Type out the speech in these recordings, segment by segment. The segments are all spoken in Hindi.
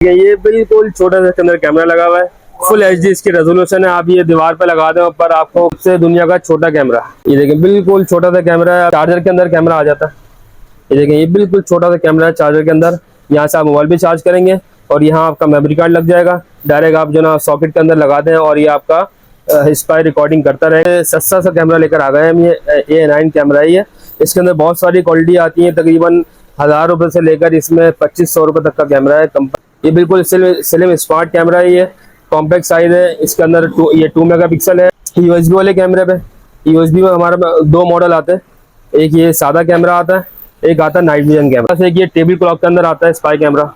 ये बिल्कुल छोटा सा इसके अंदर कैमरा लगा हुआ है, फुल एचडी इसकी रेजोल्यूशन है। आप ये दीवार पे लगा दें ऊपर, आपको सबसे दुनिया का छोटा कैमरा, ये देखें बिल्कुल छोटा सा कैमरा है। चार्जर के अंदर कैमरा आ जाता है, ये देखें ये बिल्कुल छोटा सा कैमरा है चार्जर के अंदर। यहाँ से आप मोबाइल भी चार्ज करेंगे और यहाँ आपका मेमोरी कार्ड लग जाएगा। डायरेक्ट आप जो ना सॉकेट के अंदर लगा दें और ये आपका स्पाई रिकॉर्डिंग करता रहे। सस्ता सा कैमरा लेकर आ गए हम, ये A9 कैमरा है। ये इसके अंदर बहुत सारी क्वालिटी आती है, तकरीबन 1000 रुपये से लेकर इसमें 2500 रुपये तक का कैमरा है। ये बिल्कुल स्लिम स्मार्ट कैमरा है, ये कॉम्पैक्ट साइज है। इसके अंदर 2 मेगापिक्सल है। USB वाले कैमरे पे USB में हमारे 2 मॉडल आते हैं, एक ये सादा कैमरा आता है, एक आता है नाइट विजन कैमरा। एक ये टेबल क्लॉक के अंदर आता है स्पाई कैमरा,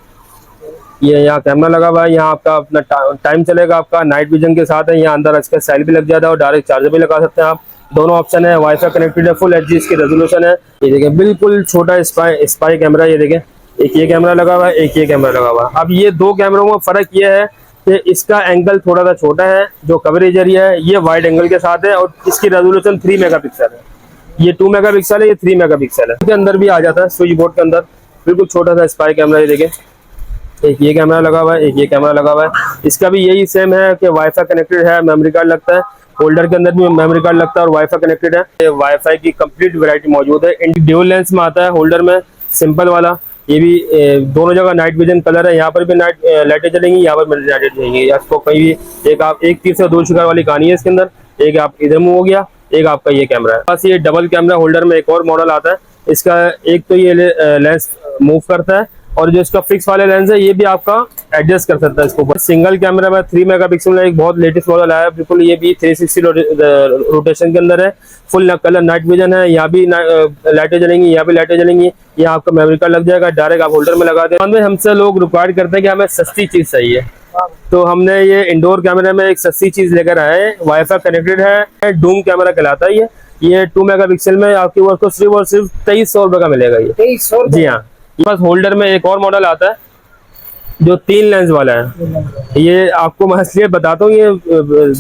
ये यहाँ कैमरा लगा हुआ है। यहाँ आपका अपना टाइम चलेगा आपका, नाइट विजन के साथ है। यहाँ अंदर इसका सेल भी लग जाता है और डायरेक्ट चार्जर भी लगा सकते हैं आप। दोनों ऑप्शन है, वाईफाई कनेक्टेड है, फुल एचडी इसकी रेजोल्यूशन है। ये देखें बिल्कुल छोटा स्पाई कैमरा, ये देखें एक ये कैमरा लगा हुआ है, एक ये कैमरा लगा हुआ है। अब ये 2 कैमरों में फर्क ये है कि इसका एंगल थोड़ा सा छोटा है, जो कवरेज एरिया है ये वाइड एंगल के साथ है, और इसकी रेजोल्यूशन 3 मेगापिक्सल है। ये 2 मेगापिक्सल है, ये 3 मेगापिक्सल है। इसके अंदर भी आ जाता है स्विच बोर्ड के अंदर बिल्कुल छोटा सा स्पाई कैमरा, ये देखें एक ये कैमरा लगा हुआ है, एक ये कैमरा लगा हुआ है। इसका भी यही सेम है कि वाईफाई कनेक्टेड है, मेमोरी कार्ड लगता है, होल्डर के अंदर भी मेमोरी कार्ड लगता है और वाईफाई कनेक्टेड है। वाईफाई की कंप्लीट वैरायटी मौजूद है। ड्यूल लेंस में आता है होल्डर में, सिंपल वाला। ये भी दोनों जगह नाइट विजन कलर है, यहाँ पर भी लाइटें जलेंगी, यहाँ पर भी लाइटें जलेंगी। आपको कहीं भी एक तीर से 2 शिकार वाली कहानी है इसके अंदर। एक आप इधर मूव हो गया, एक आपका ये कैमरा है। बस ये डबल कैमरा होल्डर में एक और मॉडल आता है इसका। एक तो ये लेंस मूव करता है और जो इसका फिक्स वाले लेंस है ये भी आपका एडजस्ट कर सकता है इसको। सिंगल कैमरा में 3 मेगापिक्सल में एक बहुत लेटेस्ट मॉडल आया है, बिल्कुल ये भी 360 रोटेशन के अंदर है। फुल कलर नाइट विजन है, यहाँ भी लाइटें जलेंगी, यहाँ भी लाइटें जलेंगी। यहाँ आपका मेमोरी कार्ड लग जाएगा, डायरेक्ट आप होल्डर में लगा दें। हमसे लोग रिक्वायर करते हैं कि हमें सस्ती चीज चाहिए, तो हमने ये इंडोर कैमरे में एक सस्ती चीज लेकर आए। वाईफाई कनेक्टेड है, डूम कैमरा कहलाता है। ये 2 मेगापिक्सल में आपकी वर्क को सिर्फ और सिर्फ 2300 रुपये का मिलेगा। ये 2300? जी हाँ। बस होल्डर में एक और मॉडल आता है जो 3 लेंस वाला है। ये आपको मैं इसलिए बताता हूँ, ये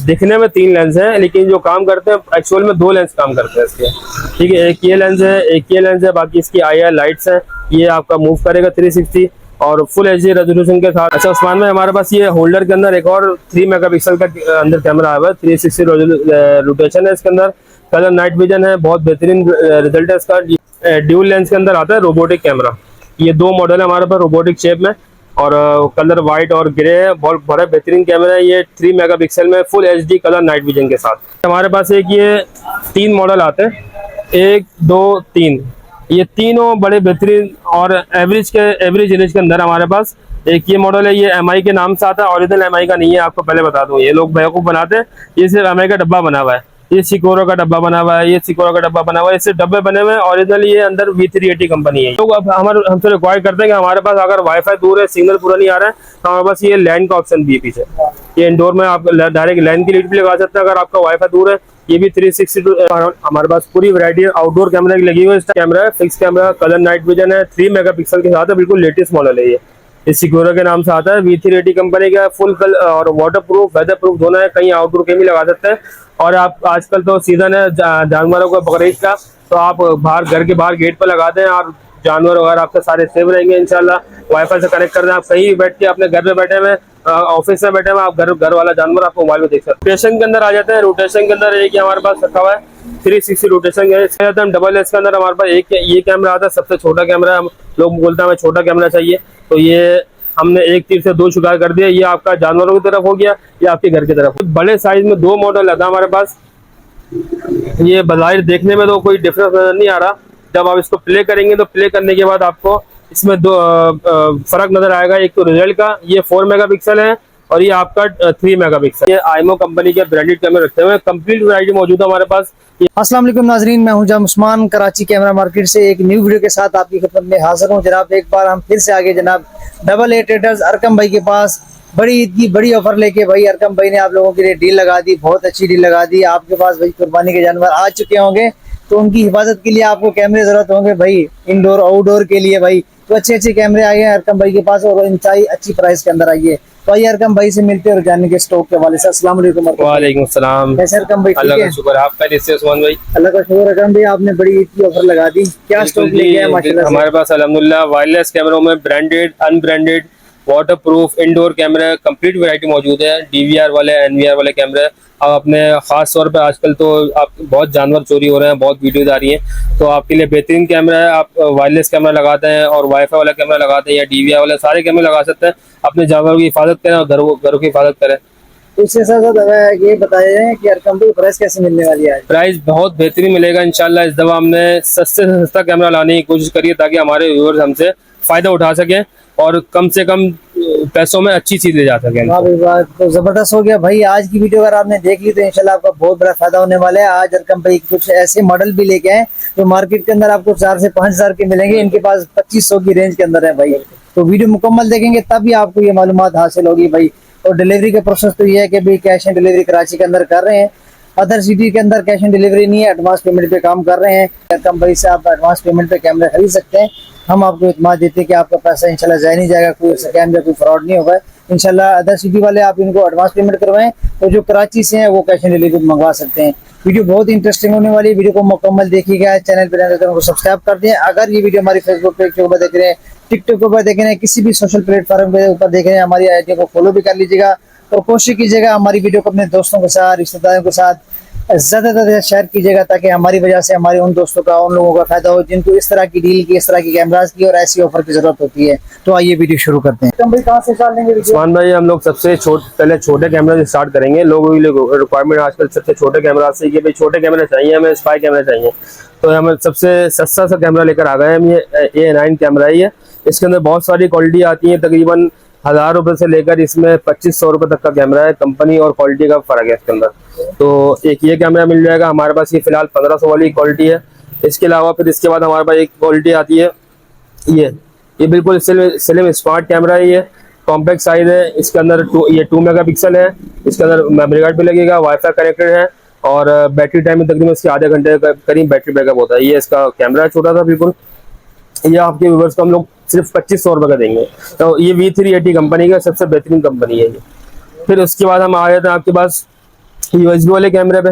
दिखने में 3 लेंस है लेकिन जो काम करते हैं एक्चुअल में 2 लेंस काम करते हैं इसके। ठीक है, एक ये लेंस है, एक ये लेंस है, बाकी इसकी IR लाइट्स है। ये आपका मूव करेगा 360 और फुल एचडी रेजोल्यूशन के साथ। अच्छा उस्मान में हमारे पास ये होल्डर के अंदर एक और 3 मेगापिक्सल का अंदर कैमरा आया हुआ है, 360 रोटेशन है इसके अंदर, कलर नाइट विजन है, बहुत बेहतरीन रिजल्ट है इसका। ड्यूल लेंस के अंदर आता है रोबोटिक कैमरा। ये 2 मॉडल है हमारे पास रोबोटिक शेप में, और कलर वाइट और ग्रे है। बहुत बड़ा बेहतरीन कैमरा है ये, 3 मेगापिक्सल में, full HD colour night vision के साथ। हमारे पास एक ये 3 मॉडल आते हैं, 1 2 3। ये तीनों बड़े बेहतरीन और एवरेज रेंज के अंदर हमारे पास। एक ये मॉडल है, ये MI के नाम से आता है, ओरिजिनल MI का नहीं है, आपको पहले बता दूं। ये लोग बेवकूफ बनाते हैं, ये सिर्फ MI का डब्बा बना हुआ है। ये सिकोरो का डब्बा बना हुआ है, ये सिकोरो का डब्बा बना हुआ है, इससे डब्बे बने हुए हैं। ओरिजिनल ये अंदर V380 कंपनी है। लोग अब हमसे रिक्वायर करते हैं कि हमारे पास अगर वाईफाई दूर है, सिग्नल पूरा नहीं आ रहा है, तो हमारे पास ये लैन का ऑप्शन भी है पीछे। ये इंडोर में आप डायरेक्ट लैन की लीड भी लगा सकते हैं अगर आपका वाईफाई दूर है। ये भी 360 हमारे पास पूरी वैरायटी आउटडोर कैमरा की लगी हुई है। कैमरा है fix camera, colour night vision है, 3 मेगापिक्सल के साथ है, बिल्कुल लेटेस्ट मॉडल है। ये सिक्योरो के नाम से आता है, V380 कंपनी का, फुल कलर और वाटर प्रूफ वेदर प्रूफ दोनों है। कहीं आउटडोर कहीं भी लगा सकते हैं। और आप आजकल तो सीजन है जानवरों का, बकरीद का, तो आप बाहर घर के बाहर गेट पर लगा दें और जानवर वगैरह आपके सारे सेव रहेंगे इंशाल्लाह। वाईफाई से कनेक्ट कर दें, आप कहीं बैठ के अपने घर में बैठे हुए, ऑफिस में बैठे हुए, आप घर वाला जानवर आपको मोबाइल में देख सकते हैं। रोटेशन के अंदर आ जाते हैं। रोटेशन के अंदर एक हमारे पास रखा हुआ है 360 रोटेशन है। इसके अंदर डबल एस के अंदर हमारे पास एक ये कैमरा आता है, सबसे छोटा कैमरा। लोग बोलते हैं हमें छोटा कैमरा चाहिए, तो ये हमने एक तीर से 2 शिकार कर दिया। ये आपका जानवरों की तरफ हो गया, या आपके घर की तरफ। बड़े साइज में 2 मॉडल आता है हमारे पास। ये बाहर देखने में तो कोई डिफरेंस नजर नहीं आ रहा, जब आप इसको प्ले करेंगे तो प्ले करने के बाद आपको इसमें 2 फर्क नजर आएगा। एक तो रिजल्ट का, ये 4 मेगापिक्सल है और ये आपका 3 मेगापिक्सल। ये आईमो कंपनी के ब्रांडेड कैमरे रखते हुए, कंप्लीट वैरायटी मौजूद है हमारे पास। अस्सलाम वालेकुम नाजरीन, मैं हूं जाम उस्मान, कराची कैमरा मार्केट से एक न्यू वीडियो के साथ आपकी खिदमत में हाजिर हूं। जनाब एक बार हम फिर से आगे जनाब AA ट्रेडर्स अरकम भाई के पास बड़ी ईद की बड़ी ऑफर लेके भाई अरकम भाई ने आप लोगों के लिए डील लगा दी, बहुत अच्छी डील लगा दी। आपके पास भाई कुर्बानी के जानवर आ चुके होंगे, तो उनकी हिफाजत के लिए आपको कैमरे जरूरत होंगे भाई, इंडोर आउटडोर के लिए भाई। तो अच्छे कैमरे आए हैं अरकम भाई के पास और इंतहाई अच्छी प्राइस के अंदर आइए। तो आइए अरकम भाई से मिलते हैं और जानने के स्टॉक के हवाले से। अस्सलाम वालेकुम। वालेकुम सलाम। कैसे अरकम भाई? अल्लाह का शुक्र, आप कैसे हैं उस्मान भाई? अल्लाह का शुक्र। अरकम भाई आपने बड़ी ईद की ऑफर लगा दी, क्या स्टॉक लेके आए माशाल्लाह? हमारे पास अल्हम्दुलिल्लाह वायरलेस कैमरों में branded, unbranded water proof indoor कैमरे कंप्लीट वैरायटी मौजूद है। DVR वाले, NVR वाले कैमरे। अब अपने खास तौर पे आजकल तो आप बहुत जानवर चोरी हो रहे हैं, बहुत वीडियोज आ रही हैं, तो आपके लिए बेहतरीन कैमरा है। आप वायरलेस कैमरा लगाते हैं और वाईफाई वाला कैमरा लगाते हैं या DVR वाले सारे कैमरे लगा सकते हैं। अपने जानवरों की हिफाजत करें और घरों की हिफाजत करें। इसके साथ साथ हमें ये बताइए कि अरकम भाई प्राइस कैसे मिलने वाली है आज? प्राइस बहुत बेहतरीन मिलेगा इंशाल्लाह। इस दफ़ा हमने सस्ते से सस्ता कैमरा लाने की कोशिश करी है ताकि हमारे व्यूअर्स हमसे फ़ायदा उठा सकें और कम से कम पैसों में अच्छी चीज़ ले जा सकें। वाह भाई वाह, तो जबरदस्त हो गया भाई। आज की वीडियो अगर आपने देख ली तो इंशाल्लाह आपका बहुत बड़ा फायदा होने वाला है। आज अरकम भाई कुछ ऐसे मॉडल भी लेके आए जो मार्केट के अंदर आपको 4 से 5 हजार के मिलेंगे, इनके पास 2500 की रेंज के अंदर है भाई। तो वीडियो मुकम्मल देखेंगे तभी आपको ये मालूमात हासिल होगी भाई। और डिलीवरी का प्रोसेस तो ये है कि भाई कैश ऑन डिलीवरी कराची के अंदर कर रहे हैं, अदर सिटी के अंदर कैश ऑन डिलीवरी नहीं है, एडवांस पेमेंट पे काम कर रहे हैं। कंपनी से आप एडवांस पेमेंट पे कैमरा खरीद सकते हैं। हम आपको इत्मीनान देते हैं कि आपका पैसा इंशाल्लाह जाया नहीं जाएगा, कोई स्कैम या कोई फ्रॉड नहीं होगा इंशाल्लाह। अदर सिटी वाले आप इनको एडवांस पेमेंट करवाएं और जो कराची से हैं वो कैश ऑन डिलीवरी मंगवा सकते हैं। वीडियो बहुत इंटरेस्टिंग होने वाली है, वीडियो को मुकम्मल देखिएगा। चैनल पर सब्सक्राइब कर दें। अगर ये वीडियो हमारी फेसबुक पेज के ऊपर देख रहे हैं, टिकटॉक के ऊपर देख रहे हैं, किसी भी सोशल प्लेटफॉर्म के ऊपर देख रहे हैं, हमारी आईडी को फॉलो भी कर लीजिएगा और कोशिश कीजिएगा हमारी वीडियो को अपने दोस्तों के साथ, रिश्तेदारों के साथ ज्यादा से ज्यादा शेयर कीजिएगा ताकि हमारी वजह से हमारे उन दोस्तों का, उन लोगों का फायदा हो जिनको इस तरह की डील की, इस तरह की कैमरास की और ऐसी ऑफर की जरूरत होती है। तो आइए वीडियो शुरू करते हैं। तो भाई कहाँ से स्टार्ट लेंगे? उस्मान भाई, हम लोग सबसे पहले छोटे कैमरा से स्टार्ट करेंगे। लोगों की रिक्वायरमेंट आजकल सबसे छोटे कैमरा से कि भाई छोटे कैमरे चाहिए, हमें स्पाई कैमरा चाहिए, तो हम सबसे सस्ता सा कैमरा लेकर आ गए हैं। ये A9 कैमरा है। ये इसके अंदर बहुत सारी क्वालिटी आती है, तकरीबन 1000 रुपये से लेकर इसमें 2500 रुपये तक का कैमरा है। कंपनी और क्वालिटी का फर्क है इसके अंदर। तो एक ये कैमरा मिल जाएगा हमारे पास, ये फिलहाल 1500 वाली क्वालिटी है। इसके अलावा फिर इसके बाद हमारे पास एक क्वालिटी आती है, ये बिल्कुल स्लिम स्मार्ट कैमरा है। ये कॉम्पैक्ट साइज है। इसके अंदर 2 मेगापिक्सल है। इसके अंदर मेमोरी कार्ड भी लगेगा, वाईफाई कनेक्टेड है और बैटरी टाइम में तकरीबन इसके आधे घंटे का करीब बैटरी बैकअप होता है। ये इसका कैमरा छोटा था बिल्कुल। ये आपके व्यूअर्स को हम लोग सिर्फ 2500 रुपये का देंगे। तो ये V380 कंपनी का सबसे बेहतरीन कंपनी है ये। फिर उसके बाद हम आ जाते हैं आपके पास USB वाले कैमरे पे।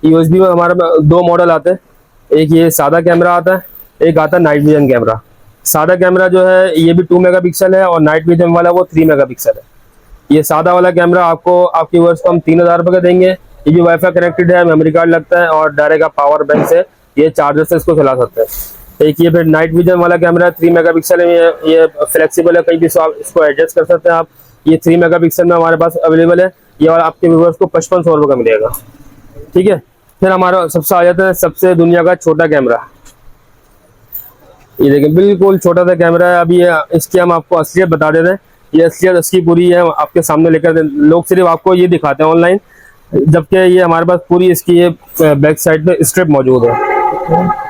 USB में हमारे 2 मॉडल आते हैं। एक ये सादा कैमरा आता है, एक आता है नाइट विजन कैमरा। सादा कैमरा जो है ये भी 2 मेगापिक्सल है और नाइट विजन वाला वो 3 मेगापिक्सल है। ये सादा वाला कैमरा आपको आपके व्यूअर्स को हम 3000 रुपये का देंगे। ये भी वाईफाई कनेक्टेड है, मेमोरी कार्ड लगता है और डायरेक्ट आप पावर बैंक से ये चार्जर से इसको चला सकते हैं। एक ये फिर नाइट विजन वाला कैमरा 3 मेगापिक्सल है। ये फ्लेक्सिबल है, कहीं भी इसको एडजस्ट कर सकते हैं आप। ये 3 मेगापिक्सल में हमारे पास अवेलेबल है। ये वाला आपके व्यूअर्स को 5500 रुपये का मिलेगा। ठीक है। फिर हमारा सबसे आ जाता है सबसे दुनिया का छोटा कैमरा। ये देखिए बिल्कुल छोटा सा कैमरा है। अभी इसकी हम आपको असलियत बता देते हैं। ये असलियत इसकी पूरी है, आपके सामने लेकर लोग सिर्फ आपको ये दिखाते हैं ऑनलाइन, जबकि ये हमारे पास पूरी इसकी ये बैक साइड पे स्ट्रिप मौजूद है।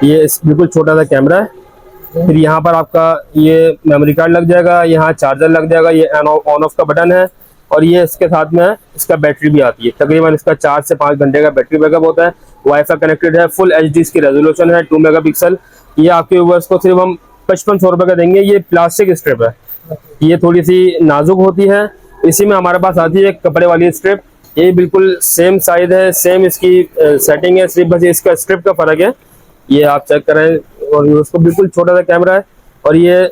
ये बिल्कुल छोटा सा कैमरा है। फिर यहाँ पर आपका ये मेमोरी कार्ड लग जाएगा, यहाँ चार्जर लग जाएगा, ये ऑन ऑफ का बटन है और ये इसके साथ में इसका बैटरी भी आती है। तकरीबन इसका 4 से 5 घंटे का बैटरी बैकअप होता है। वाईफाई कनेक्टेड है, फुल HD इसकी रेजोल्यूशन है, 2 मेगापिक्सल। ये आपके व्यूअर्स को सिर्फ हम 5500 रुपये का देंगे। ये प्लास्टिक स्ट्रिप है, ये थोड़ी सी नाजुक होती है। इसी में हमारे पास आती है कपड़े वाली स्ट्रिप। ये बिल्कुल सेम साइज है, सेम इसकी सेटिंग है, सिर्फ बस इसका स्ट्रिप का फर्क है। ये आप चेक करें और उसको बिल्कुल छोटा सा कैमरा है और ये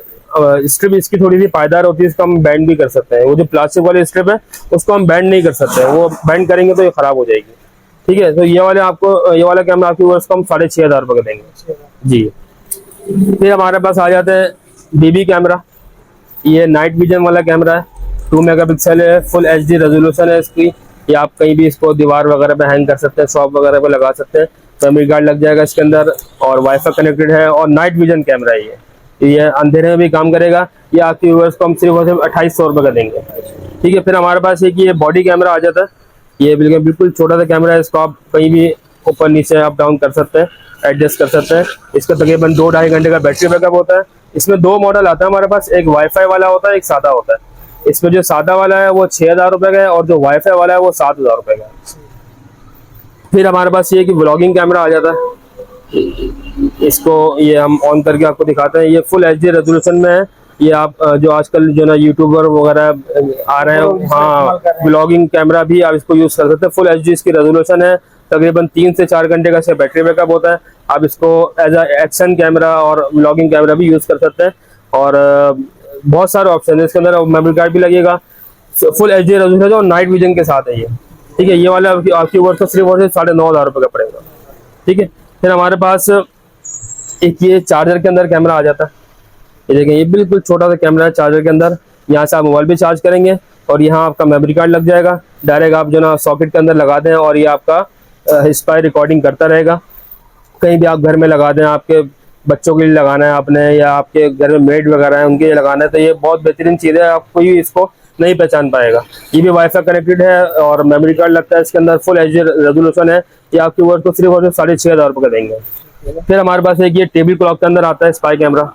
स्ट्रिप इसकी थोड़ी सी पायदार होती है, इसको हम बैंड भी कर सकते हैं। वो जो प्लास्टिक वाली स्ट्रिप है उसको हम बैंड नहीं कर सकते, वो बैंड करेंगे तो ये खराब हो जाएगी। ठीक है। तो ये वाला कैमरा आपकी वर्ष को हम 6500 रुपये का देंगे जी। फिर हमारे पास आ जाते हैं BB कैमरा। ये नाइट विजन वाला कैमरा है, 2 मेगापिक्सल है, फुल HD रेजोल्यूशन है इसकी। ये आप कहीं भी इसको दीवार वगैरह पे हैंग कर सकते हैं, शॉप वगैरह पे लगा सकते हैं। मेमोरी कार्ड लग जाएगा इसके अंदर और वाईफाई कनेक्टेड है और नाइट विजन कैमरा है ये अंधेरे में भी काम करेगा। ये आपके व्यूअर्स को हम सिर्फ 2800 रुपये का देंगे। ठीक है। फिर हमारे पास एक ये बॉडी कैमरा आ जाता है। ये बिल्कुल छोटा सा कैमरा है, इसको आप कहीं भी ऊपर नीचे अप डाउन कर सकते हैं, एडजस्ट कर सकते हैं। इसका तकरीबन 2-2.5 घंटे का बैटरी बैकअप होता है। इसमें 2 मॉडल आता है हमारे पास, एक वाईफाई वाला होता है, एक सादा होता है। इसमें जो सादा वाला है वो 6000 रुपये का है और जो वाईफाई वाला है वो 7000 रुपये का है। फिर हमारे पास ये कि व्लॉगिंग कैमरा आ जाता है। इसको ये हम ऑन करके आपको दिखाते हैं। ये फुल HD रेजोल्यूशन में है। ये आप जो आजकल जो ना यूट्यूबर वगैरह आ रहे हैं, हाँ, व्लॉगिंग कैमरा भी आप इसको यूज कर सकते हैं। फुल HD इसकी रेजोल्यूशन है, तकरीबन 3 से 4 घंटे का इसका बैटरी बैकअप होता है। आप इसको एज एक्शन कैमरा और व्लॉगिंग कैमरा भी यूज कर सकते हैं। और बहुत सारे ऑप्शन है इसके अंदर, मेमोरी कार्ड भी लगेगा, फुल HD रेजोल्यूशन और नाइट विजन के साथ है ये। ठीक है, ये वाला आपकी वर्क तो सिर्फ और सिर्फ 9,500 रुपये का पड़ेगा। ठीक है, फिर हमारे पास एक ये चार्जर के अंदर कैमरा आ जाता है। ये देखें, ये बिल्कुल छोटा सा कैमरा है चार्जर के अंदर। यहाँ से आप मोबाइल भी चार्ज करेंगे और यहाँ आपका मेमोरी कार्ड लग जाएगा। डायरेक्ट आप जो ना सॉकेट के अंदर लगा दें और ये आपका स्पाई रिकॉर्डिंग करता रहेगा। कहीं भी आप घर में लगा दें, आपके बच्चों के लिए लगाना है आपने, या आपके घर में मेड वगैरह है उनके लिए लगाना है, तो ये बहुत बेहतरीन चीज़ है, आप कोई इसको नहीं पहचान पाएगा। ये भी वाईफाई कनेक्टेड है और मेमोरी कार्ड लगता है इसके अंदर, फुल HD रेजोल्यूशन है। ये आपकी वर्क को सिर्फ और सिर्फ 6,500 रुपये का देंगे। फिर हमारे पास एक ये टेबल क्लॉक के अंदर आता है स्पाई कैमरा।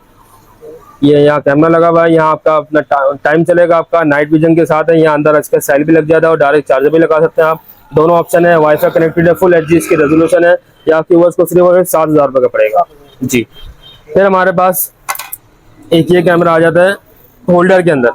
ये यहाँ कैमरा लगा हुआ है, यहाँ आपका अपना टाइम चलेगा आपका, नाइट विजन के साथ है। यहाँ अंदर इसका सेल भी लग जाता है और डायरेक्ट चार्जर भी लगा सकते हैं आप। दोनों ऑप्शन है, वाईफाई कनेक्टेड है, फुल HD इसकी रेजोल्यूशन है। ये आपकी वर्क को सिर्फ और सिर्फ 7,000 रुपये का पड़ेगा जी। फिर हमारे पास एक ये कैमरा आ जाता है होल्डर के अंदर।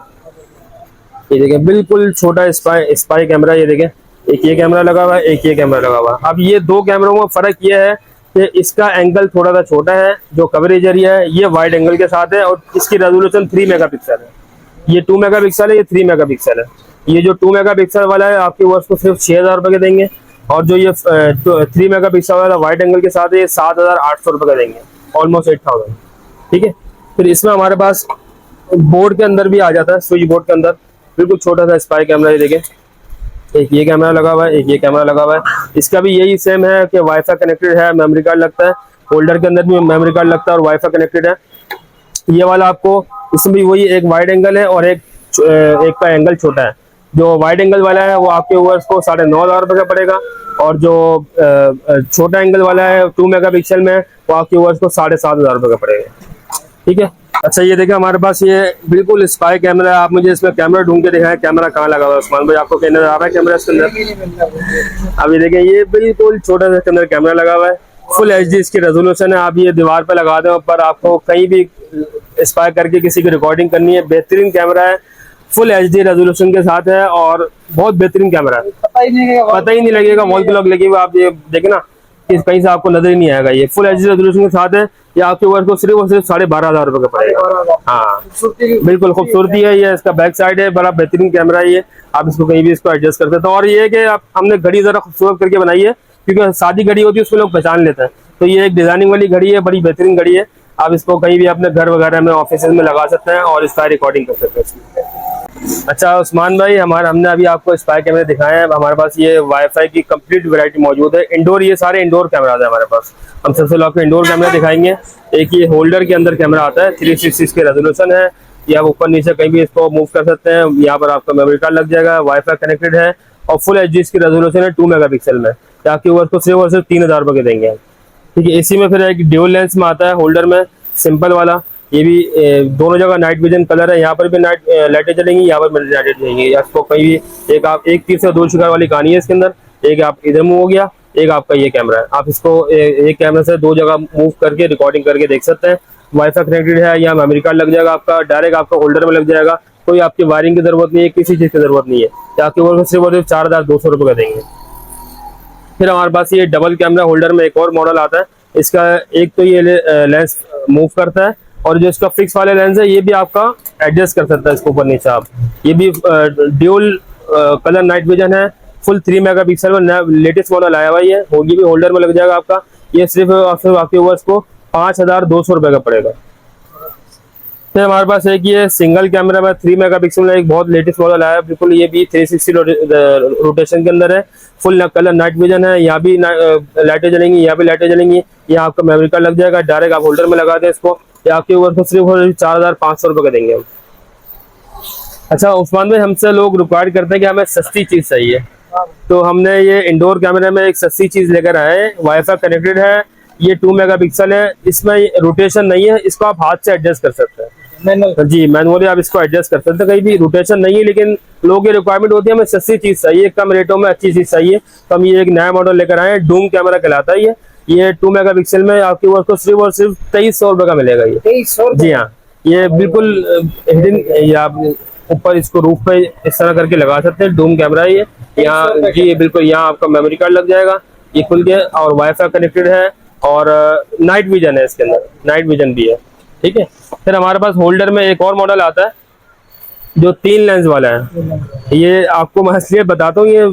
ये देखें, बिल्कुल छोटा स्पाई कैमरा। ये देखें, एक ये कैमरा लगा हुआ है, एक ये कैमरा लगा हुआ है। अब ये दो कैमरों में फर्क ये है कि इसका एंगल थोड़ा सा छोटा है, जो कवरेज एरिया है ये वाइड एंगल के साथ है, और इसकी रेजोल्यूशन 3 मेगापिक्सल है। ये 2 मेगापिक्सल है, ये 3 मेगापिक्सल है। ये जो 2 मेगापिक्सल वाला है आपकी वर्क को सिर्फ 6,000 रुपये के देंगे, और जो ये 3 मेगापिक्सल वाला वाइड एंगल के साथ है ये 7,800 रुपये का देंगे, ऑलमोस्ट 8,000। ठीक है, फिर इसमें हमारे पास बोर्ड के अंदर भी आ जाता है, स्विच बोर्ड के अंदर बिल्कुल छोटा सा स्पाई कैमरा। ये देखें, एक ये कैमरा लगा हुआ है, एक ये कैमरा लगा हुआ है। इसका भी यही सेम है कि वाईफाई कनेक्टेड है, मेमोरी कार्ड लगता है, होल्डर के अंदर भी मेमोरी कार्ड लगता है और वाईफाई कनेक्टेड है। ये वाला आपको, इसमें भी वही एक वाइड एंगल है और एक का एंगल छोटा है। जो वाइड एंगल वाला है वो आपके ओवर्स को 9,500 रुपये का पड़ेगा, और जो छोटा एंगल वाला है 2 मेगापिक्सल में वो आपके ओवर्स को 7,500 रुपये का पड़ेगा। ठीक है, अच्छा ये देखें, हमारे पास ये बिल्कुल स्पाई कैमरा है। आप मुझे इसमें कैमरा ढूंढ के दिखाएं, कैमरा कहाँ लगा हुआ है उस्मान भाई, आपको कहने आ रहा है कैमरा इसके अंदर? अब ये देखें, ये बिल्कुल छोटा सा इसके अंदर कैमरा लगा हुआ है, फुल HD इसकी रेजोल्यूशन है। आप ये दीवार पे लगा दें ऊपर, आपको कहीं भी स्पाई करके किसी की रिकॉर्डिंग करनी है, बेहतरीन कैमरा है, फुल HD रेजोल्यूशन के साथ है और बहुत बेहतरीन कैमरा है। पता ही नहीं लगेगा वॉल क्लॉक लगी हुई। आप ये देखें ना कि कहीं से आपको नजर ही नहीं आएगा। ये फुल HD रेजोल्यूशन के साथ है। ये आपके वर्क को सिर्फ और सिर्फ 12,500 रुपये का पड़ेगा। हाँ, बिल्कुल खूबसूरती है। ये इसका बैक साइड है, बड़ा बेहतरीन कैमरा है ये। आप इसको कहीं भी इसको एडजस्ट कर सकते हैं। और ये है कि आप हमने घड़ी जरा खूबसूरत करके बनाई है, क्योंकि सादी घड़ी होती है उसको लोग पहचान लेते हैं, तो ये एक डिजाइनिंग वाली घड़ी है, बड़ी बेहतरीन घड़ी है। आप इसको कहीं भी अपने घर वगैरह में, ऑफिस में लगा सकते हैं और इसका रिकॉर्डिंग कर सकते हैं। अच्छा उस्मान भाई, हमने अभी आपको स्पाई कैमरे दिखाए हैं। हमारे पास ये वाईफाई की कंप्लीट वैरायटी मौजूद है। इंडोर, ये सारे इंडोर कैमरा है हमारे पास। हम सबसे आपको इंडोर कैमरा दिखाएंगे। एक ये होल्डर के अंदर कैमरा आता है, 360 की रेजोल्यूशन है। ये आप ऊपर नीचे कहीं भी इसको मूव कर सकते हैं। यहाँ पर आपका मेमोरी कार्ड लग जाएगा, वाईफाई कनेक्टेड है और फुल HD इसकी रेजोल्यूशन है 2 मेगापिक्सल में। आपकी वर्क को सिर्फ और सिर्फ 3,000 रुपये के देंगे। ठीक है, इसी में फिर एक ड्यूल लेंस में आता है होल्डर में, सिंपल वाला। ये भी दोनों जगह नाइट विजन कलर है। यहाँ पर भी लाइटें जलेंगी, यहाँ पर लाइटें जलेंगी। आपको कहीं भी एक तीर से दो शिकार वाली कहानी है इसके अंदर। एक आप इधर मूव हो गया, एक आपका ये कैमरा है। आप इसको एक कैमरा से 2 जगह मूव करके रिकॉर्डिंग करके देख सकते हैं। वाईफाई कनेक्टेड है, यहाँ मेमोरी कार्ड लग जाएगा आपका, डायरेक्ट आपका होल्डर में लग जाएगा। कोई आपकी वायरिंग की जरूरत नहीं है, किसी चीज़ की जरूरत नहीं है। आपके वर्क सिर्फ और सिर्फ 4,200 रुपये का देंगे। फिर हमारे पास ये डबल कैमरा होल्डर में एक और मॉडल आता है। इसका एक तो ये लेंस मूव करता है, और जो इसका फिक्स वाले लेंस है ये भी आपका एडजस्ट कर सकता है इसको ऊपर नीचे आप। ये भी ड्यूल कलर नाइट विजन है, फुल 3 मेगापिक्सल में लेटेस्ट मॉडल आया हुआ है। ये भी होल्डर में लग जाएगा आपका। ये सिर्फ आपके वर्स को 5,200 रुपये का पड़ेगा। फिर हमारे पास एक ये सिंगल कैमरा में 3 मेगापिक्सल में एक बहुत लेटेस्ट मॉडल आया है, बिल्कुल ये भी 360 रोटेशन के अंदर है, फुल कलर नाइट विजन है। यहाँ भी लाइटें जलेंगी, यहाँ भी लाइटें जलेंगी। यहाँ आपका मेमोरी कार्ड लग जाएगा, डायरेक्ट आप होल्डर में लगा दें इसको। या आपके ऊपर को सिर्फ 4,500 रुपये का देंगे हम। अच्छा उस्मान भाई, हमसे लोग रिक्वायर करते हैं कि हमें सस्ती चीज़ चाहिए, तो हमने ये इंडोर कैमरे में एक सस्ती चीज़ लेकर आए। वाईफाई कनेक्टेड है, ये 2 मेगापिक्सल है, इसमें रोटेशन नहीं है, इसको आप हाथ से एडजस्ट कर सकते हैं। जी, मैनुअली आप इसको एडजस्ट कर सकते हैं। कहीं भी रोटेशन नहीं है, लेकिन लोगों की रिक्वायरमेंट होती है हमें सस्ती चीज़ चाहिए, कम रेटों में अच्छी चीज़ चाहिए, तो हम ये एक नया मॉडल लेकर आए हैं। डूम कैमरा कहलाता है ये 2 मेगापिक्सल में आपकी वर्क को सिर्फ और सिर्फ 2,300 रुपये का मिलेगा। ये 2,300? जी हाँ, ये बिल्कुल हिडन, ये आप ऊपर इसको रूफ पे इस तरह करके लगा सकते हैं। डूम कैमरा है ये। यहाँ जी बिल्कुल, यहाँ आपका मेमोरी कार्ड लग जाएगा ये खुल के, और वाईफाई कनेक्टेड है और नाइट विजन है इसके अंदर, नाइट विजन भी है। ठीक है, फिर हमारे पास होल्डर में एक और मॉडल आता है, जो 3 लेंस वाला है, ये आपको मैं इसलिए बताता हूँ, ये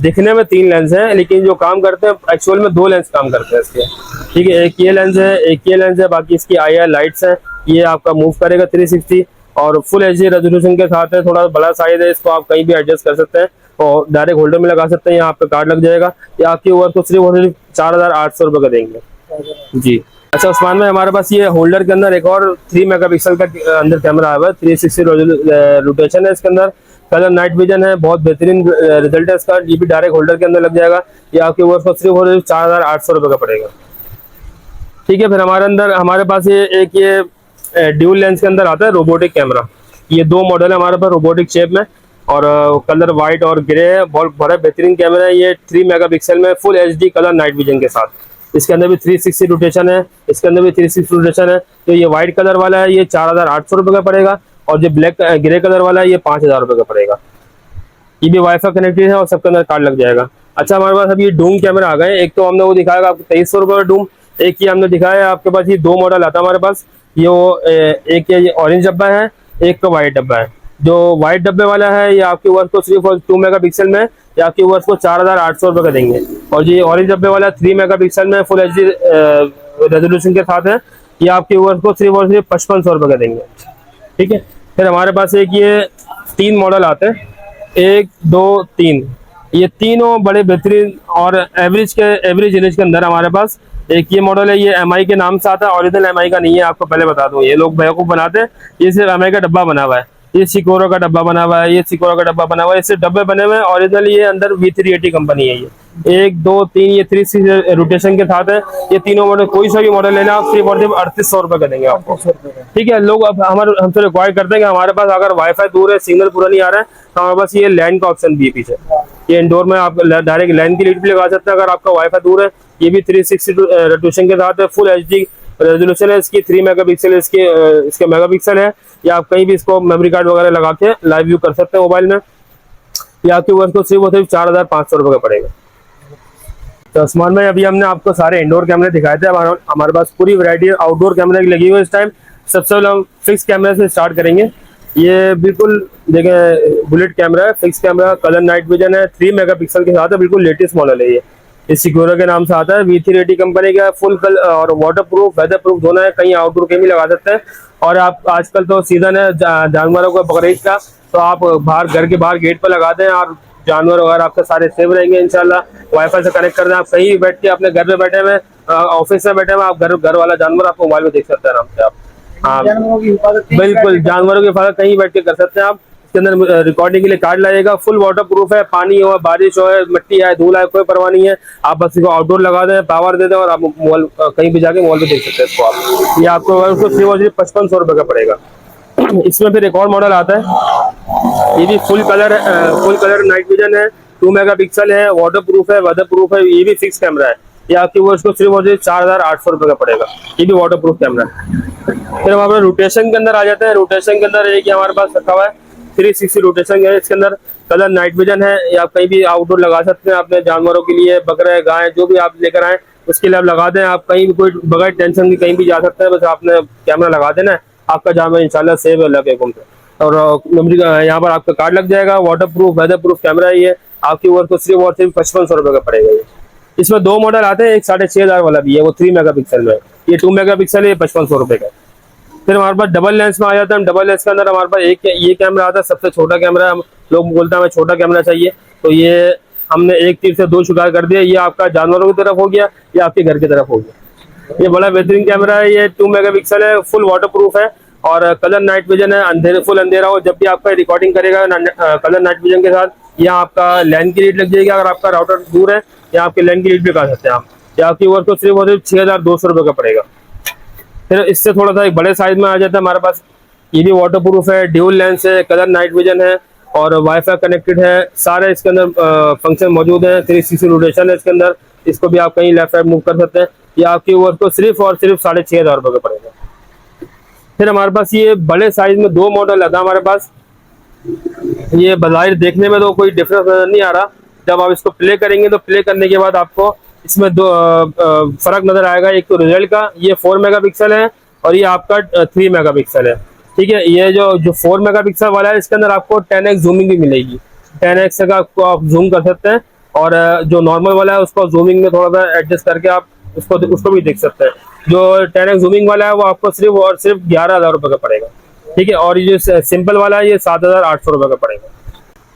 दिखने में 3 लेंस है लेकिन जो काम करते हैं एक्चुअल में 2 लेंस काम करते हैं इसके। ठीक है, एक ये लेंस है, एक ये लेंस है, बाकी इसकी IR लाइट्स है, ये आपका मूव करेगा 360 और फुल HD रेजोल्यूशन के साथ है। थोड़ा बड़ा साइज है, इसको आप कहीं भी एडजस्ट कर सकते हैं और डायरेक्ट होल्डर में लगा सकते हैं, यहाँ पे कार्ड लग जाएगा। ये आपके ओवर को सिर्फ और सिर्फ 4800 रुपये का देंगे जी। अच्छा उस्मान भाई, हमारे पास ये होल्डर के अंदर एक और 3 मेगापिक्सल का अंदर कैमरा आया हुआ है, 360 रोटेशन है इसके अंदर, कलर नाइट विजन है, बहुत बेहतरीन रिजल्ट है इसका। ये भी डायरेक्ट होल्डर के अंदर लग जाएगा। ये आपके ओवर को सिर्फ और सिर्फ 4800 रुपये का पड़ेगा। ठीक है, फिर हमारे पास ये एक ये ड्यूल लेंस के अंदर आता है रोबोटिक कैमरा। ये 2 मॉडल है हमारे पास रोबोटिक शेप में और कलर वाइट और ग्रे है, बहुत बड़ा बेहतरीन कैमरा है। ये 3 मेगापिक्सल में full HD colour night vision के साथ, इसके अंदर भी 360 रोटेशन है, इसके अंदर भी 360 रोटेशन है। तो ये व्हाइट कलर वाला है, ये 4800 रुपये का पड़ेगा और जो ब्लैक ग्रे कलर वाला है ये 5000 रुपये का पड़ेगा। ये भी वाईफाई कनेक्टेड है और सबके अंदर कार्ड लग जाएगा। अच्छा हमारे पास अभी ये डूम कैमरा आ गए। एक तो हमने वो दिखाया आपको 2300 रुपये का डूम, एक ये हमने दिखाया आपके पास ये 2 मॉडल आता है हमारे पास। ये वो एक ये ऑरेंज डब्बा है, एक का वाइट डब्बा है। जो वाइट डब्बे वाला है ये आपके वर्क को सिर्फ 2 मेगापिक्सल में ये आपके वर्क को 4800 रुपये का देंगे और ये ऑरेंज डब्बे वाला 3 मेगापिक्सल में फुल HD रेजोल्यूशन के साथ है, ये आपके वर्क को सिर्फ और सिर्फ 5500 रुपये का देंगे। ठीक है, फिर हमारे पास एक ये 3 मॉडल आते हैं, 1 2 3, ये तीनों बड़े बेहतरीन और एवरेज रेंज के अंदर हमारे पास। एक ये मॉडल है, ये MI के नाम से आता है, ओरिजिनल MI का नहीं है, आपको पहले बता दूं। ये लोग बेवकूफ बनाते हैं, ये सिर्फ MI का डब्बा बना हुआ है, ये सिकोरो का डब्बा बना हुआ है, ये सिकोरो का डब्बा बना हुआ है, इससे डब्बे बने हुए हैं। ओरिजिनल ये अंदर V380 कंपनी है। ये 1 2 3 ये 360 रोटेशन के साथ है। ये तीनों मॉडल कोई सा भी मॉडल लेना आप सिर्फ और सिर्फ 3800 रुपये का देंगे आपको। ठीक है, लोग अब हमसे रिक्वायर करते हैं कि हमारे पास अगर वाईफाई दूर है, सिग्नल पूरा नहीं आ रहा है, तो हमारे पास ये लैंड का ऑप्शन भी है पीछे। ये इंडोर में आप डायरेक्ट लैंड की लीड भी लगा सकते हैं अगर आपका वाईफाई दूर है। ये भी 360 रोटेशन के साथ है, फुल HD रेजोल्यूशन है इसकी, 3 मेगापिक्सल इसके मेगापिक्सल है। या आप कहीं भी इसको मेमोरी कार्ड वगैरह लगा के लाइव व्यू कर सकते हैं मोबाइल में। ये आपके वर्ष को सिर्फ और सिर्फ 4500 रुपये का पड़ेगा। तो उस्मान भाई, अभी हमने आपको सारे इंडोर कैमरे दिखाए थे, अब हमारे पास पूरी वैरायटी आउटडोर कैमरे की लगी हुई है इस टाइम। सबसे पहले हम फिक्स कैमरे से स्टार्ट करेंगे। ये बिल्कुल देखें बुलेट कैमरा है, fix camera, colour night vision है, 3 मेगापिक्सल के साथ है, बिल्कुल लेटेस्ट मॉडल है। ये सिक्योरो के नाम से आता है, V380 कंपनी का, फुल कल और वाटर प्रूफ वेदर प्रूफ दोनों है, कहीं आउटडोर कहीं भी लगा सकते हैं। और आप आजकल तो सीजन है जानवरों का बकरीद का, तो आप बाहर घर के बाहर गेट पर लगा दें और जानवर वगैरह आपके सारे सेव रहेंगे इंशाल्लाह। वाईफाई से कनेक्ट कर दें, आप कहीं बैठ के अपने घर में बैठे हुए, ऑफिस में बैठे हुए, आप घर वाला जानवर आपको मोबाइल में देख सकते हैं आराम से आप। हाँ बिल्कुल, जानवरों की हिफाजत कहीं बैठ के कर सकते हैं आप। इसके अंदर रिकॉर्डिंग के लिए कार्ड लगेगा, फुल वाटर प्रूफ है, पानी हो, बारिश हो, मिट्टी आए, धूल आए, कोई परवाह नहीं है। आप बस इसको आउटडोर लगा दें, पावर दे दें और आप मोबाइल कहीं भी जाके मोबाइल पे देख सकते हैं इसको आप। ये आपको सिर्फ 5500 रुपये का पड़ेगा। इसमें फिर एक और मॉडल आता है, ये भी फुल कलर नाइट विजन है, 2 मेगापिक्सल है, वाटर प्रूफ है, वेदर प्रूफ है, ये भी फिक्स कैमरा है। ये आपकी वो इसको सिर्फ और सिर्फ 4800 रुपये का पड़ेगा। ये भी वाटर प्रूफ कैमरा है। फिर हम अपने रोटेशन के अंदर आ जाते हैं। रोटेशन के अंदर एक हमारे पास रखा हुआ है 360 रोटेशन है, इसके अंदर कलर नाइट विजन है। ये आप कहीं भी आउटडोर लगा सकते हैं, अपने जानवरों के लिए, बकरे गाय जो भी आप लेकर आए उसके लिए आप लगा दें। आप कहीं भी कोई बगैर टेंशन की कहीं भी जा सकते हैं, बस आपने कैमरा लगा देना है, आपका जानवर इंशाल्लाह सेव है अल्लाह के हुक्म से। और मेमोरी यहाँ पर आपका कार्ड लग जाएगा। Waterproof weatherproof camera है ये, आपकी वर्क को सिर्फ और सिर्फ 5500 रुपये का पड़ेगा। ये इसमें 2 मॉडल आते हैं, एक 6500 वाला भी है, वो 3 मेगापिक्सल में, ये 2 मेगापिक्सल है, 5500 रुपये का। फिर हमारे पास डबल लेंस में आ जाता है। हम डबल लेंस के अंदर हमारे पास एक ये कैमरा आता है, सबसे छोटा कैमरा है। लोग बोलते हैं हमें छोटा कैमरा चाहिए, तो ये हमने एक तीर से 2 शिकार कर दिया। ये आपका जानवरों की तरफ हो गया, ये आपके घर की तरफ हो गया। ये बड़ा बेहतरीन कैमरा है, ये 2 मेगापिक्सल है, फुल वाटर प्रूफ है और कलर नाइट विजन है। फुल अंधेरा हो, जब भी आपका रिकॉर्डिंग करेगा कलर नाइट विजन के साथ, यहाँ आपका लैंड की लीड लग जाएगी। अगर आपका राउटर दूर है, यहाँ आपके लैंड की लीड भी लगा सकते हैं आप। या आपकी वर्क को सिर्फ और सिर्फ 6200 रुपये का पड़ेगा। फिर इससे थोड़ा सा एक बड़े साइज में आ जाता है हमारे पास, ये भी वाटर प्रूफ है, ड्यूल लेंस है, कलर नाइट विजन है और वाईफाई कनेक्टेड है। सारे इसके अंदर फंक्शन मौजूद है। 360 रोटेशन है इसके अंदर, इसको भी आप कहीं लेफ्ट राइट मूव कर सकते हैं। ये आपकी वर्क को सिर्फ और सिर्फ 6500 रुपये का पड़ेगा। फिर हमारे पास ये बड़े साइज में 2 मॉडल आता है हमारे पास। ये बाहर देखने में तो कोई डिफरेंस नजर नहीं आ रहा, जब आप इसको प्ले करेंगे तो प्ले करने के बाद आपको इसमें 2 फर्क नजर आएगा। एक तो रिजल्ट का, ये 4 मेगापिक्सल है और ये आपका 3 मेगापिक्सल है। ठीक है। ये जो 4 मेगापिक्सल वाला है इसके अंदर आपको 10x जूमिंग भी मिलेगी, 10x का आपको आप जूम कर सकते हैं। और जो नॉर्मल वाला है उसको जूमिंग में थोड़ा सा एडजस्ट करके आप उसको भी देख सकते हैं। जो 10x जूमिंग वाला है वो आपको सिर्फ और सिर्फ 11,000 रुपये का पड़ेगा, ठीक है। और ये जो सिंपल वाला है ये 7,800 रुपये का पड़ेगा।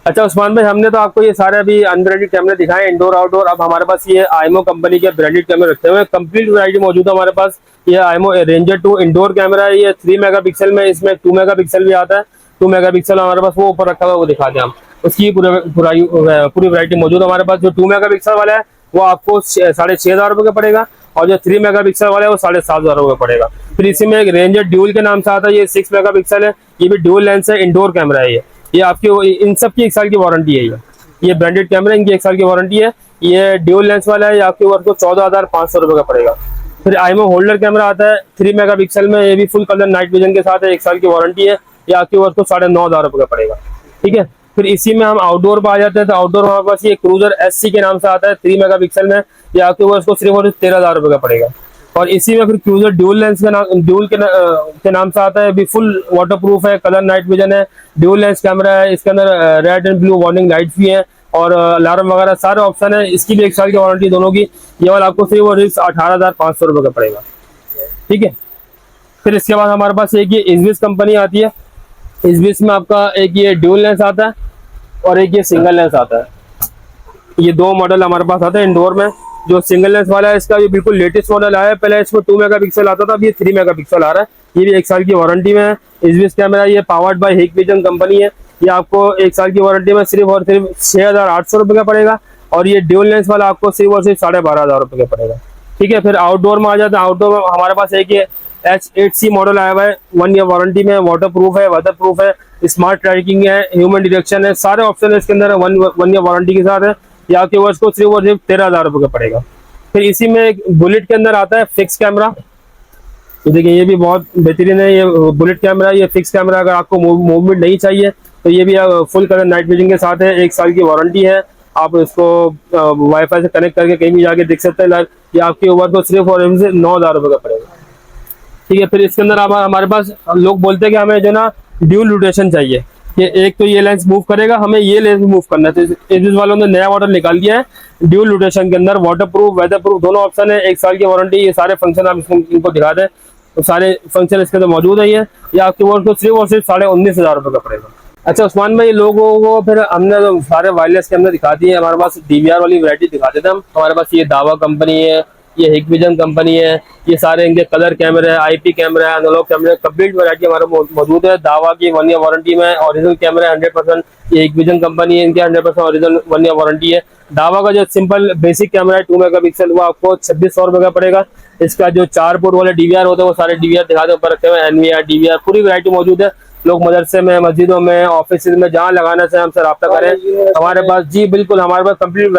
अच्छा उस्मान भाई, हमने तो आपको ये सारे अभी अनब्रांडेड कैमरे दिखाए, इंडोर आउटडोर। अब हमारे पास ये आईएमओ कंपनी के ब्रांडेड कैमरे रखे हुए हैं, कंप्लीट वैरायटी मौजूद है हमारे पास। ये आईएमओ रेंजर 2 इंडोर कैमरा है, ये 3 मेगापिक्सल में, इसमें 2 मेगापिक्सल भी आता है। 2 मेगापिक्सल हमारे पास वो ऊपर रखा हुआ है, वो दिखा दें हम। उसकी पूरी वैरायटी मौजूद है हमारे पास। जो 2 मेगापिक्सल वाला है वो आपको 6,500 रुपये का पड़ेगा, और जो 3 मेगापिक्सल वाला है वो 7,500 रुपये पड़ेगा। फिर इसी में एक रेंजर ड्यूल के नाम से आता है, ये 6 मेगापिक्सल है, ये भी ड्यूल लेंस है, इंडोर कैमरा है। ये आपकी इन सब की 1 साल की वारंटी है। ये ब्रांडेड कैमरा, इनकी 1 साल की वारंटी है। ये ड्यूल लेंस वाला है, ये आपके वर्क को 14,500 रुपये का पड़ेगा। फिर आईएमओ होल्डर कैमरा आता है 3 मेगापिक्सल में, ये भी फुल कलर नाइट विजन के साथ है, 1 साल की वारंटी है। ये आपके वर्क को 9,500 रुपये का पड़ेगा, ठीक है। फिर इसी में हम आउटडोर पर आ जाते हैं, तो आउटडोर हमारे पास ये क्रूजर SC के नाम से आता है 3 मेगापिक्सल में, ये आपके वर्क को सिर्फ और 13,000 रुपये का पड़ेगा। और इसी में फिर क्रूजर ड्यूल लेंस के नाम से आता है, भी फुल वाटरप्रूफ है, कलर नाइट विजन है, ड्यूल लेंस कैमरा है। इसके अंदर red and blue warning lights भी हैं और अलार्म वगैरह सारे ऑप्शन है। इसकी भी 1 साल की वारंटी दोनों की। ये वाला आपको सिर्फ और सिर्फ 18,500 रुपये का पड़ेगा, ठीक है। फिर इसके बाद हमारे पास एक ये इजविस कंपनी आती है। इजविस में आपका एक ये ड्यूल लेंस आता है और एक ये सिंगल लेंस आता है। ये 2 मॉडल हमारे पास आता है इंडोर में। जो सिंगल लेंस वाला है इसका भी बिल्कुल लेटेस्ट मॉडल आया है, पहले इसमें 2 मेगापिक्सल आता था, अब ये 3 मेगापिक्सल आ रहा है। ये भी 1 साल की वारंटी में है। इजविस कैमरा ये पावर्ड बाय हिकविजन कंपनी है। ये आपको 1 साल की वारंटी में सिर्फ और सिर्फ 6,800 रुपये का पड़ेगा। और ये ड्यूल लेंस वाला आपको सिर्फ और सिर्फ 12,500 रुपये का पड़ेगा, ठीक है। फिर आउटडोर में आ जाता है। आउटडोर में हमारे पास एक ये H8C मॉडल आया हुआ है, 1 ईयर वारंटी में, वाटर प्रूफ है, स्मार्ट ट्रैकिंग है, ह्यूमन डिटेक्शन है, सारे ऑप्शन है इसके अंदर, 1 ईयर वारंटी के साथ है। ये आपके वर्ष को सिर्फ और सिर्फ 13,000 रुपये का पड़ेगा। फिर इसी में एक बुलेट के अंदर आता है फिक्स कैमरा। तो देखिए ये भी बहुत बेहतरीन है, ये बुलेट कैमरा। ये फिक्स कैमरा, अगर आपको मूवमेंट नहीं चाहिए तो ये भी फुल कलर नाइट विजन के साथ है, 1 साल की वारंटी है। आप इसको वाईफाई से कनेक्ट करके कहीं भी जाके देख सकते हैं लाइव। ये आपके ओवर को सिर्फ और सिर्फ 9,000 रुपये का पड़ेगा, ठीक है। फिर इसके अंदर हमारे पास लोग बोलते हैं कि हमें जो ना ड्यूल रोटेशन चाहिए, कि एक तो ये लेंस मूव करेगा, हमें ये लेंस मूव करना है। तो इस वालों ने नया मॉडल निकाल दिया है ड्यूल रोटेशन के अंदर, वाटरप्रूफ वेदरप्रूफ दोनों ऑप्शन है, 1 साल की वारंटी। ये सारे फंक्शन आप इनको दिखा दें तो सारे फंक्शन इसके अंदर मौजूद है। ये आपके वर्क को सिर्फ और सिर्फ 19,500 रुपये का पड़ेगा। अच्छा उस्मान भाई, लोगों को फिर हमने तो सारे वायरलेस कैमरे दिखा दिए, हमारे पास DVR वाली वैरायटी दिखा देते हैं हम। हमारे पास ये दावा कंपनी है, ये हिकविजन कंपनी है, ये सारे इनके कलर कैमरे है, IP कैमरा है, एनालॉग कैमरे, कंप्लीट वैरायटी हमारे मौजूद है। दावा की 1 ईयर वारंटी में, ओरिजिनल कैमरा 100%, ये हिकविजन कंपनी है, इनके 100% ओरिजिनल 1 ईयर वारंटी है। दावा का जो सिंपल बेसिक कैमरा है 2 मेगापिक्सल, वो आपको 2,600 रुपये का पड़ेगा। इसका जो 4 पोर्ट वाले DVR होते हैं वो सारे DVR दिखाते ऊपर रखे हुए, NVR DVR पूरी वैरायटी मौजूद है। लोग मदरसे में, मस्जिदों में, ऑफिस में जहाँ लगाना से हमसे रब्ता करें। हमारे पास जी बिल्कुल हमारे पास कंप्लीट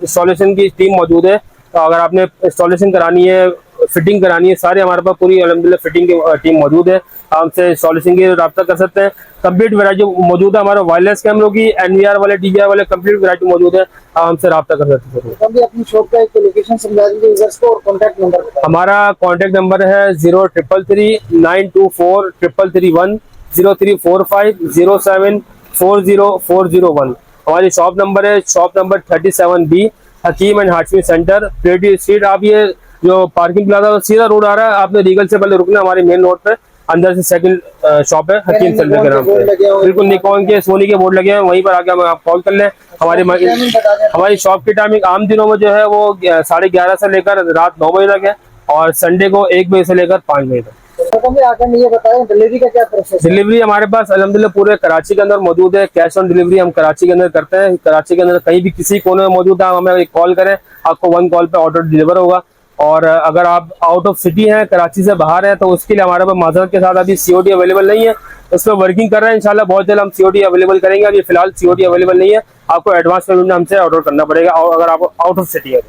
इंस्टॉलेशन की टीम मौजूद है। तो अगर आपने इंस्टॉलेशन करानी है, फिटिंग करानी है, सारे हमारे पास पूरी अल्हम्दुलिल्लाह फिटिंग की टीम मौजूद है। हमसे इंस्टॉलेशन की रब्ता कर सकते हैं। कंप्लीट वैरायटी मौजूद है हमारे वायरलेस कैमरों की, NVR वाले DVR वाले कंप्लीट वैरायटी मौजूद है। आप हमसे रब्ता कर सकते हैं। अभी अपनी शॉप का एक लोकेशन समझा दीजिए यूजर्स को और कॉन्टैक्ट नंबर। हमारा कॉन्टैक्ट नंबर है 0333-924-331, 0345-0740-401। हमारी शॉप नंबर है, shop number 37B, Hakeem and Hashmi centre, creative street. आप ये जो पार्किंग प्लाजा सीधा रोड आ रहा है, आपने रीगल से पहले रुकना, हमारे मेन रोड पे अंदर से सेकंड शॉप है हकीम सेंटर के नाम पे। बिल्कुल निकॉन के, सोनी के बोर्ड लगे हैं, वहीं पर आके आप कॉल कर लें। हमारी शॉप की टाइमिंग आम दिनों में जो है वो 11:30 से लेकर रात 9 बजे तक है, और संडे को 1 बजे से लेकर 5 बजे तक। आकर ये बताएं डिलीवरी का क्या प्रोसेस है? डिलीवरी हमारे पास अल्हम्दुलिल्लाह पूरे कराची के अंदर मौजूद है। कैश ऑन डिलीवरी हम कराची के अंदर करते हैं। कराची के अंदर कहीं भी किसी कोने में मौजूद है, हमें एक कॉल करें, आपको 1 कॉल पे ऑर्डर डिलीवर होगा। और अगर आप आउट ऑफ सिटी हैं, कराची से बाहर हैं, तो उसके लिए हमारे पास माजरत के साथ अभी COD अवेलेबल नहीं है, उस पर वर्किंग कर रहे हैं। इंशाल्लाह बहुत जल्द हम COD अवेलेबल करेंगे। अभी फिलहाल COD अवेलेबल नहीं है, आपको एडवांस पेमेंट हमसे ऑर्डर करना पड़ेगा और अगर आप आउट ऑफ सिटी है।